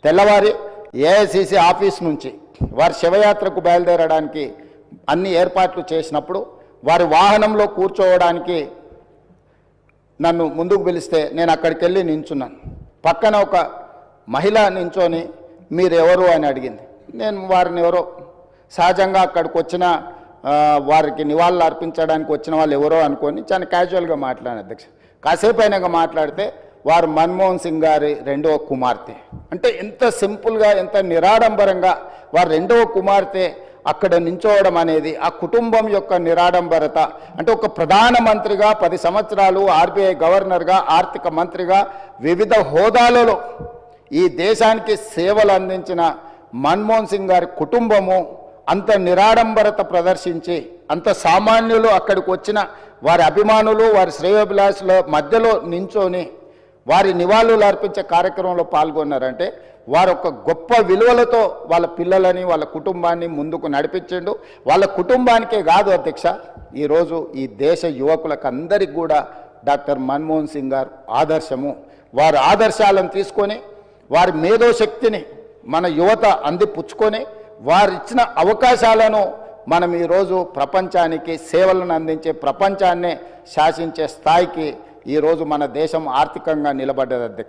తెల్లవారి AICC office నుంచి వారి శివయాత్రకు బయలుదేరడానికి అన్ని ఏర్పాట్లు చేసినప్పుడు వారి వాహనంలో కూర్చోవడానికి నన్ను ముందుకు పిలిస్తే నేను అక్కడికి వెళ్ళి నించున్నాను. పక్కన ఒక మహిళ నించొని మీరు ఎవరు అని అడిగింది. నేను వారిని ఎవరో సహజంగా అక్కడికి వచ్చిన వారికి నివాళులు అర్పించడానికి వచ్చిన వాళ్ళు ఎవరో అనుకొని చాలా క్యాజువల్గా మాట్లాడాను అధ్యక్ష. కాసేపు అయినాక మాట్లాడితే వారు మన్మోహన్ సింగ్ గారి రెండవ కుమార్తె. అంటే ఎంత సింపుల్గా ఎంత నిరాడంబరంగా వారి రెండవ కుమార్తె అక్కడ నించోవడం అనేది ఆ కుటుంబం యొక్క నిరాడంబరత. అంటే ఒక ప్రధానమంత్రిగా 10 సంవత్సరాలు, ఆర్బీఐ గవర్నర్గా, ఆర్థిక మంత్రిగా వివిధ హోదాలలో ఈ దేశానికి సేవలు అందించిన మన్మోహన్ సింగ్ గారి కుటుంబము అంత నిరాడంబరత ప్రదర్శించి అంత సామాన్యులు అక్కడికి వచ్చిన వారి అభిమానులు వారి శ్రేయోభిలాషుల మధ్యలో నించొని వారి నివాళులు అర్పించే కార్యక్రమంలో పాల్గొన్నారంటే వారు ఒక గొప్ప విలువలతో వాళ్ళ పిల్లలని వాళ్ళ కుటుంబాన్ని ముందుకు నడిపించిండు. వాళ్ళ కుటుంబానికే కాదు అధ్యక్ష, ఈరోజు ఈ దేశ యువకులకు అందరికీ కూడా డాక్టర్ మన్మోహన్ సింగ్ గారు ఆదర్శము. వారి ఆదర్శాలను తీసుకొని వారి మేధోశక్తిని మన యువత అందిపుచ్చుకొని వారు ఇచ్చిన అవకాశాలను మనం ఈరోజు ప్రపంచానికి సేవలను అందించే ప్రపంచాన్నే శాసించే స్థాయికి ఈరోజు మన దేశం ఆర్థికంగా నిలబడ్డది అధ్యక్ష.